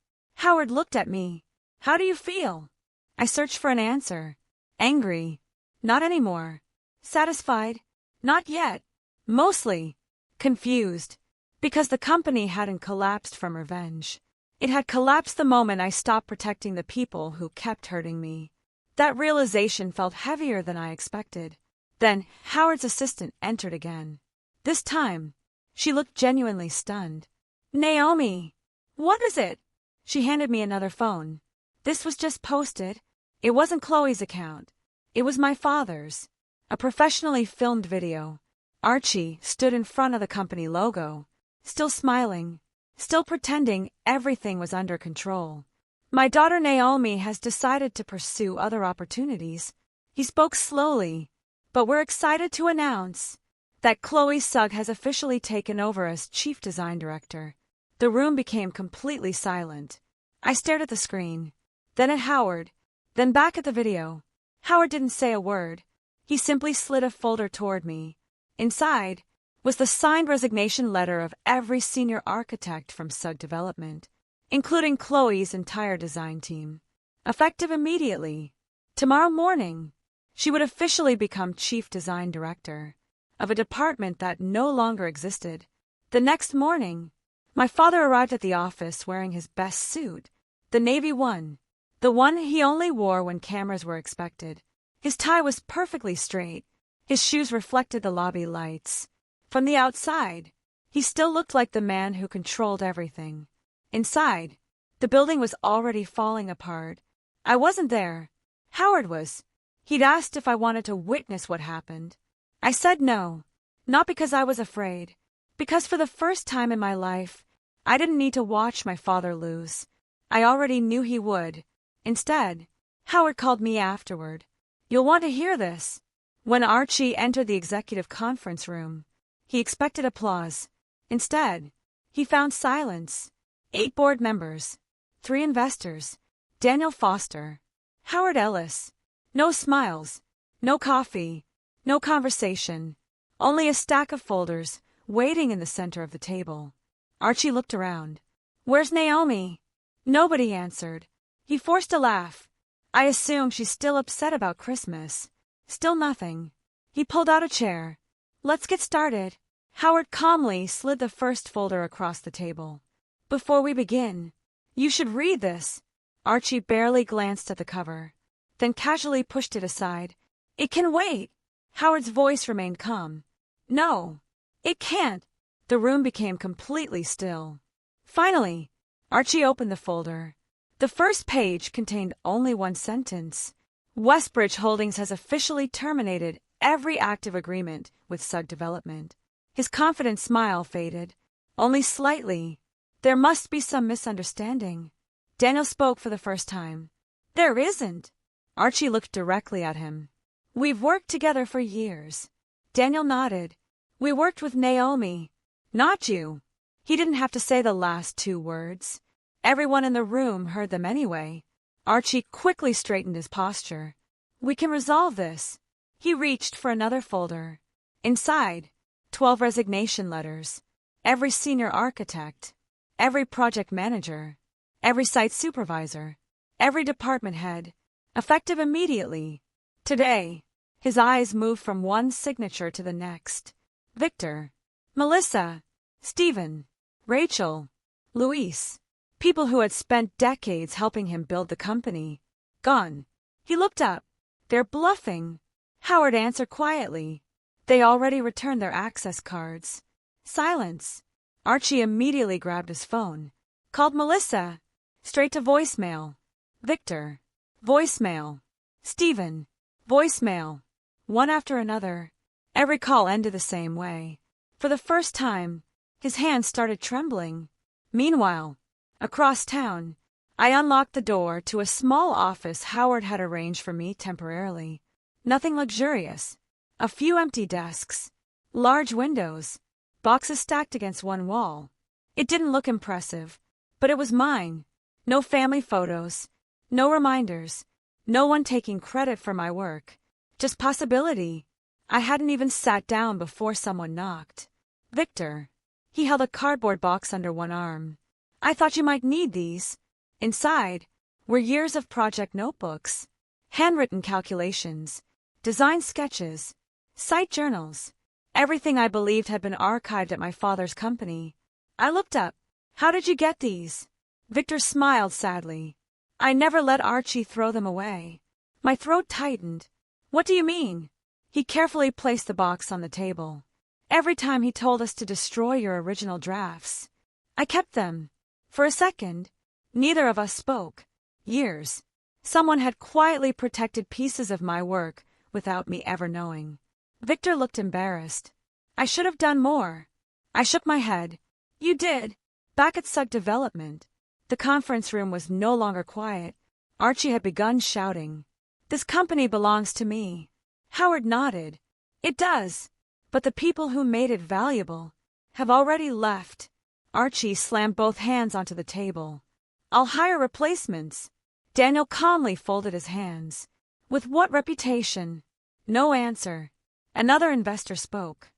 Howard looked at me. "How do you feel?" I searched for an answer. Angry. Not anymore. Satisfied. Not yet. Mostly. Confused. Because the company hadn't collapsed from revenge. It had collapsed the moment I stopped protecting the people who kept hurting me. That realization felt heavier than I expected. Then Howard's assistant entered again. This time, she looked genuinely stunned. "Naomi." "What is it?" She handed me another phone. This was just posted. It wasn't Chloe's account. It was my father's. A professionally filmed video. Archie stood in front of the company logo, still smiling, still pretending everything was under control. "My daughter Naomi has decided to pursue other opportunities." He spoke slowly. "But we're excited to announce that Chloe Sugg has officially taken over as chief design director. The room became completely silent. I stared at the screen, then at Howard, then back at the video. Howard didn't say a word. He simply slid a folder toward me. Inside was the signed resignation letter of every senior architect from Sugg Development, including Chloe's entire design team. Effective immediately. Tomorrow morning, she would officially become chief design director of a department that no longer existed. The next morning, my father arrived at the office wearing his best suit, the navy one, the one he only wore when cameras were expected. His tie was perfectly straight. His shoes reflected the lobby lights. From the outside, he still looked like the man who controlled everything. Inside, the building was already falling apart. I wasn't there. Howard was. He'd asked if I wanted to witness what happened. I said no, not because I was afraid, because for the first time in my life, I didn't need to watch my father lose. I already knew he would. Instead, Howard called me afterward. You'll want to hear this. When Archie entered the executive conference room, he expected applause. Instead, he found silence. 8 board members, 3 investors, Daniel Foster, Howard Ellis. No smiles, no coffee, no conversation, only a stack of folders waiting in the center of the table. Archie looked around. Where's Naomi? Nobody answered. He forced a laugh. I assume she's still upset about Christmas. Still nothing. He pulled out a chair. Let's get started. Howard calmly slid the first folder across the table. Before we begin, you should read this. Archie barely glanced at the cover, then casually pushed it aside. It can wait. Howard's voice remained calm. No, it can't. The room became completely still. Finally, Archie opened the folder. The first page contained only one sentence. Westbridge Holdings has officially terminated every active agreement with Sugg Development. His confident smile faded. Only slightly. There must be some misunderstanding. Daniel spoke for the first time. There isn't. Archie looked directly at him. We've worked together for years. Daniel nodded. We worked with Naomi. Not you. He didn't have to say the last 2 words. Everyone in the room heard them anyway. Archie quickly straightened his posture. We can resolve this. He reached for another folder. Inside, 12 resignation letters. Every senior architect, every project manager, every site supervisor, every department head, effective immediately. Today, his eyes moved from one signature to the next. Victor, Melissa, Stephen, Rachel, Luis. People who had spent decades helping him build the company. Gone. He looked up. They're bluffing. Howard answered quietly. They already returned their access cards. Silence. Archie immediately grabbed his phone. Called Melissa. Straight to voicemail. Victor. Voicemail. Stephen. Voicemail. One after another. Every call ended the same way. For the first time, his hands started trembling. Meanwhile, across town, I unlocked the door to a small office Howard had arranged for me temporarily. Nothing luxurious. A few empty desks. Large windows. Boxes stacked against one wall. It didn't look impressive, but it was mine. No family photos. No reminders. No one taking credit for my work. Just possibility. I hadn't even sat down before someone knocked. Victor. He held a cardboard box under one arm. I thought you might need these. Inside were years of project notebooks, handwritten calculations, design sketches, site journals, everything I believed had been archived at my father's company. I looked up. How did you get these? Victor smiled sadly. I never let Archie throw them away. My throat tightened. What do you mean? He carefully placed the box on the table. Every time he told us to destroy your original drafts. I kept them. For a second, neither of us spoke. Years. Someone had quietly protected pieces of my work without me ever knowing. Victor looked embarrassed. I should have done more. I shook my head. You did. Back at Sugg Development, the conference room was no longer quiet. Archie had begun shouting. This company belongs to me. Howard nodded. It does. But the people who made it valuable have already left. Archie slammed both hands onto the table. I'll hire replacements. Daniel calmly folded his hands. With what reputation? No answer. Another investor spoke.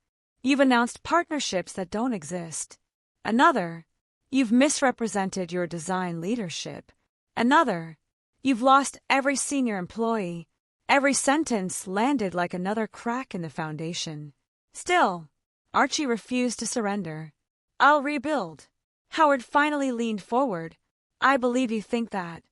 You've announced partnerships that don't exist. Another. You've misrepresented your design leadership. Another. You've lost every senior employee. Every sentence landed like another crack in the foundation. Still, Archie refused to surrender. I'll rebuild. Howard finally leaned forward. I believe you think that.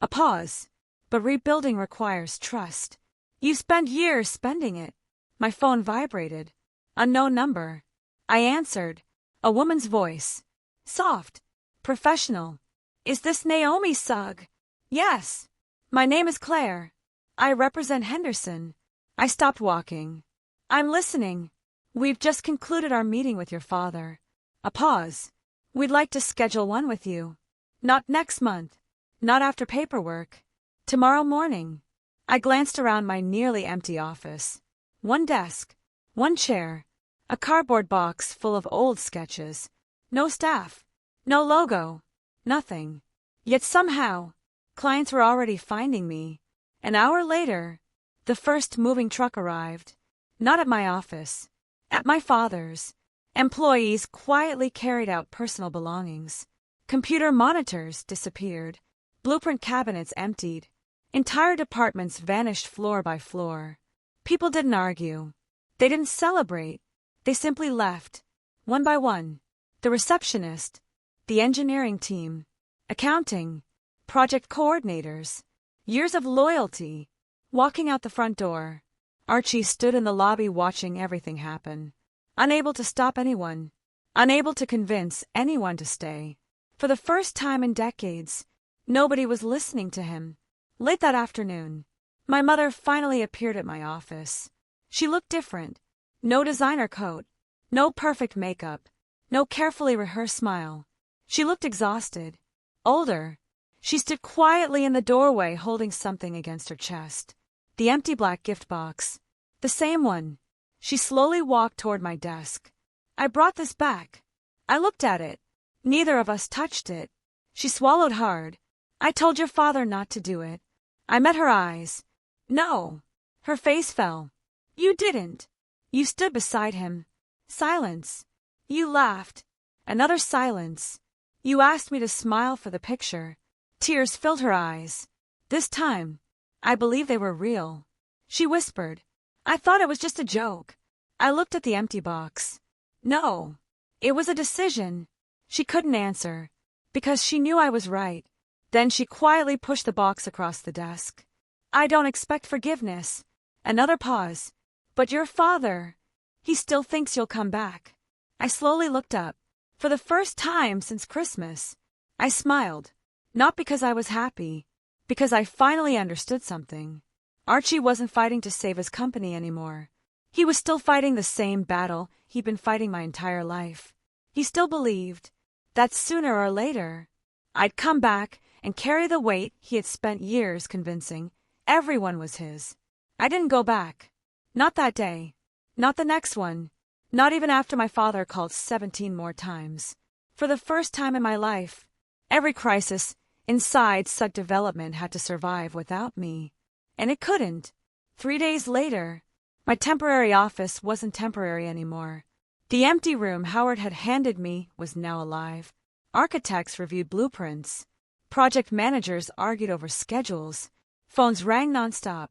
A pause. But rebuilding requires trust. You spent years spending it. My phone vibrated. Unknown number. I answered. A woman's voice. Soft. Professional. Is this Naomi Sugg? Yes. My name is Claire. I represent Henderson. I stopped walking. I'm listening. We've just concluded our meeting with your father. A pause. We'd like to schedule one with you. Not next month. Not after paperwork. Tomorrow morning. I glanced around my nearly empty office. One desk. One chair. A cardboard box full of old sketches. No staff. No logo. Nothing. Yet somehow, clients were already finding me. An hour later, the first moving truck arrived. Not at my office. At my father's. Employees quietly carried out personal belongings. Computer monitors disappeared. Blueprint cabinets emptied. Entire departments vanished floor by floor. People didn't argue. They didn't celebrate. They simply left. One by one. The receptionist. The engineering team. Accounting. Project coordinators. Years of loyalty. Walking out the front door. Archie stood in the lobby watching everything happen. Unable to stop anyone. Unable to convince anyone to stay. For the first time in decades, nobody was listening to him. Late that afternoon, my mother finally appeared at my office. She looked different. No designer coat. No perfect makeup. No carefully rehearsed smile. She looked exhausted. Older. She stood quietly in the doorway holding something against her chest. The empty black gift box. The same one. She slowly walked toward my desk. I brought this back. I looked at it. Neither of us touched it. She swallowed hard. I told your father not to do it. I met her eyes. No. Her face fell. You didn't. You stood beside him. Silence. You laughed. Another silence. You asked me to smile for the picture. Tears filled her eyes. This time, I believe they were real. She whispered. I thought it was just a joke. I looked at the empty box. No. It was a decision. She couldn't answer. Because she knew I was right. Then she quietly pushed the box across the desk. I don't expect forgiveness. Another pause. But your father. He still thinks you'll come back. I slowly looked up. For the first time since Christmas. I smiled. Not because I was happy. Because I finally understood something. Archie wasn't fighting to save his company anymore. He was still fighting the same battle he'd been fighting my entire life. He still believed that sooner or later, I'd come back and carry the weight he had spent years convincing everyone was his. I didn't go back. Not that day. Not the next one. Not even after my father called 17 more times. For the first time in my life, every crisis inside Sugg Development had to survive without me. And it couldn't. 3 days later, my temporary office wasn't temporary anymore. The empty room Howard had handed me was now alive. Architects reviewed blueprints. Project managers argued over schedules. Phones rang nonstop.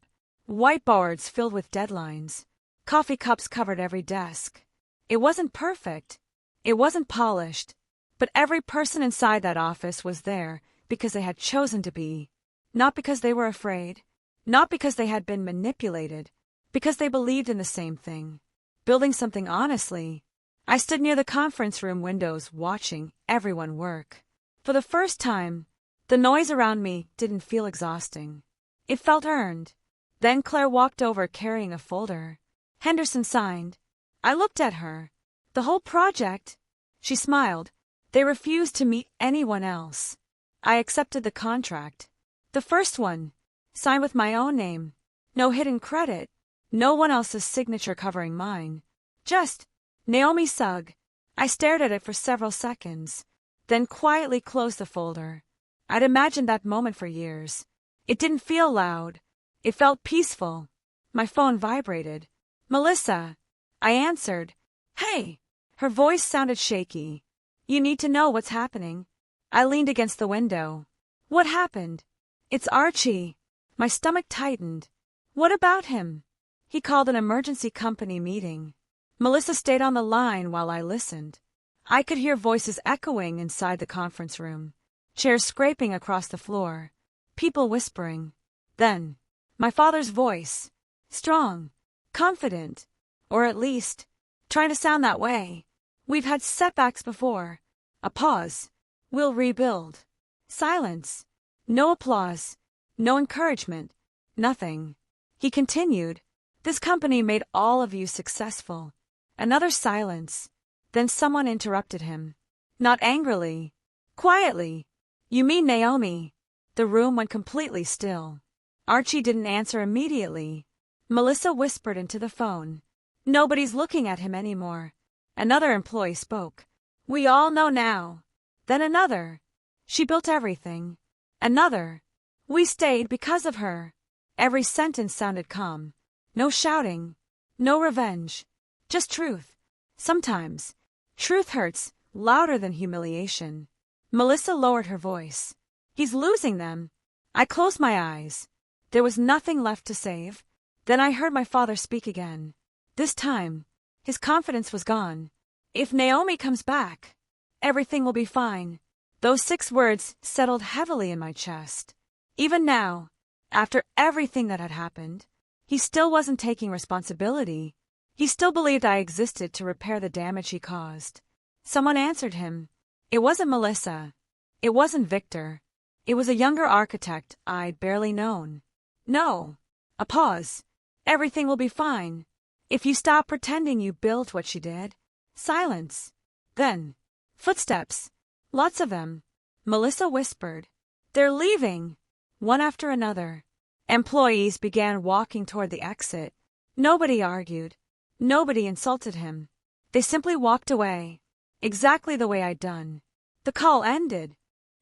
Whiteboards filled with deadlines. Coffee cups covered every desk. It wasn't perfect. It wasn't polished. But every person inside that office was there because they had chosen to be. Not because they were afraid. Not because they had been manipulated. Because they believed in the same thing. Building something honestly. I stood near the conference room windows watching everyone work. For the first time, the noise around me didn't feel exhausting. It felt earned. Then Claire walked over carrying a folder. Henderson signed. I looked at her. The whole project. She smiled. They refused to meet anyone else. I accepted the contract. The first one. Signed with my own name. No hidden credit. No one else's signature covering mine. Just, Naomi Sugg. I stared at it for several seconds, then quietly closed the folder. I'd imagined that moment for years. It didn't feel loud. It felt peaceful. My phone vibrated. Melissa. I answered. Hey. Her voice sounded shaky. You need to know what's happening. I leaned against the window. What happened? It's Archie. My stomach tightened. What about him? He called an emergency company meeting. Melissa stayed on the line while I listened. I could hear voices echoing inside the conference room, chairs scraping across the floor, people whispering. Then, my father's voice, strong, confident, or at least, trying to sound that way. We've had setbacks before. A pause. We'll rebuild. Silence. No applause. No encouragement. Nothing. He continued. This company made all of you successful. Another silence. Then someone interrupted him. Not angrily. Quietly. You mean Naomi? The room went completely still. Archie didn't answer immediately. Melissa whispered into the phone. Nobody's looking at him anymore. Another employee spoke. We all know now. Then another. She built everything. Another. We stayed because of her. Every sentence sounded calm. No shouting. No revenge. Just truth. Sometimes, truth hurts louder than humiliation. Melissa lowered her voice. He's losing them. I closed my eyes. There was nothing left to save. Then I heard my father speak again. This time, his confidence was gone. If Naomi comes back, everything will be fine. Those 6 words settled heavily in my chest. Even now, after everything that had happened, he still wasn't taking responsibility. He still believed I existed to repair the damage he caused. Someone answered him. It wasn't Melissa. It wasn't Victor. It was a younger architect I'd barely known. No. A pause. Everything will be fine. If you stop pretending you built what she did. Silence. Then, footsteps. Lots of them. Melissa whispered. They're leaving. One after another. Employees began walking toward the exit. Nobody argued. Nobody insulted him. They simply walked away. Exactly the way I'd done. The call ended.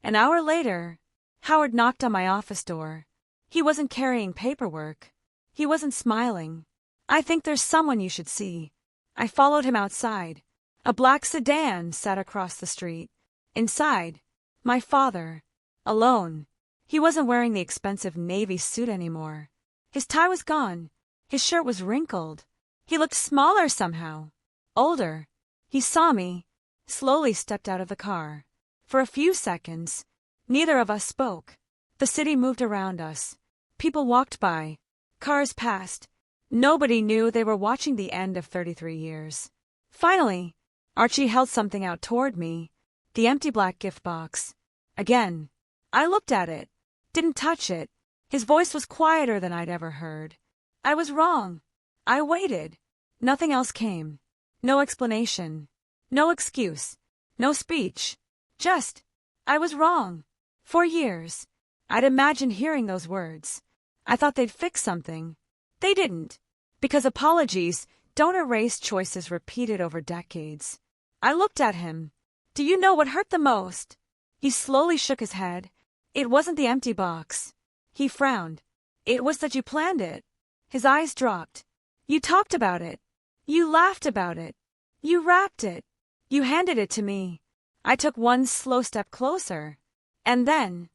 An hour later, Howard knocked on my office door. He wasn't carrying paperwork. He wasn't smiling. I think there's someone you should see. I followed him outside. A black sedan sat across the street. Inside, my father. Alone. He wasn't wearing the expensive navy suit anymore. His tie was gone. His shirt was wrinkled. He looked smaller somehow. Older. He saw me. Slowly stepped out of the car. For a few seconds, neither of us spoke. The city moved around us. People walked by. Cars passed. Nobody knew they were watching the end of 33 years. Finally, Archie held something out toward me. The empty black gift box. Again. I looked at it. Didn't touch it. His voice was quieter than I'd ever heard. I was wrong. I waited. Nothing else came. No explanation. No excuse. No speech. Just, I was wrong. For years, I'd imagined hearing those words. I thought they'd fix something. They didn't. Because apologies don't erase choices repeated over decades. I looked at him. Do you know what hurt the most? He slowly shook his head. It wasn't the empty box. He frowned. It was that you planned it. His eyes dropped. You talked about it. You laughed about it. You wrapped it. You handed it to me. I took one slow step closer. And then,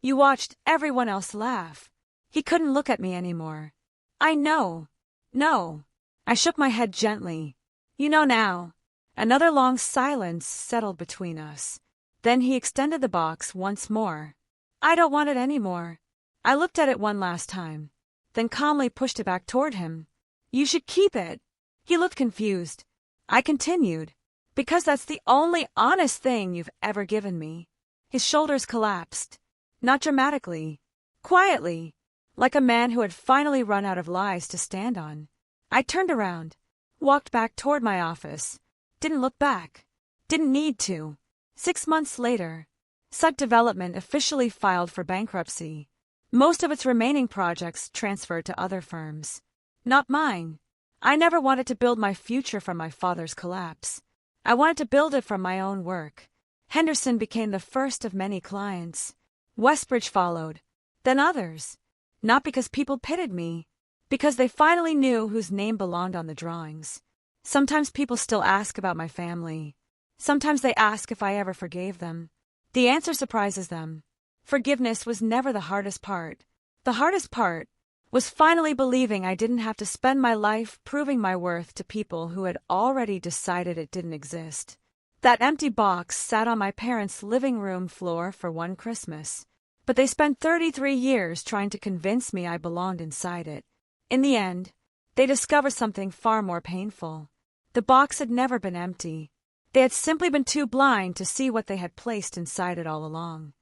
you watched everyone else laugh. He couldn't look at me anymore. I know. No. I shook my head gently. You know now. Another long silence settled between us. Then he extended the box once more. I don't want it anymore. I looked at it one last time, then calmly pushed it back toward him. You should keep it. He looked confused. I continued. Because that's the only honest thing you've ever given me. His shoulders collapsed. Not dramatically. Quietly. Like a man who had finally run out of lies to stand on. I turned around. Walked back toward my office. Didn't look back. Didn't need to. 6 months later, Sut Development officially filed for bankruptcy. Most of its remaining projects transferred to other firms. Not mine. I never wanted to build my future from my father's collapse. I wanted to build it from my own work. Henderson became the first of many clients. Westbridge followed, then others. Not because people pitied me, because they finally knew whose name belonged on the drawings. Sometimes people still ask about my family. Sometimes they ask if I ever forgave them. The answer surprises them. Forgiveness was never the hardest part. The hardest part was finally believing I didn't have to spend my life proving my worth to people who had already decided it didn't exist. That empty box sat on my parents' living room floor for one Christmas, but they spent 33 years trying to convince me I belonged inside it. In the end, they discovered something far more painful. The box had never been empty. They had simply been too blind to see what they had placed inside it all along.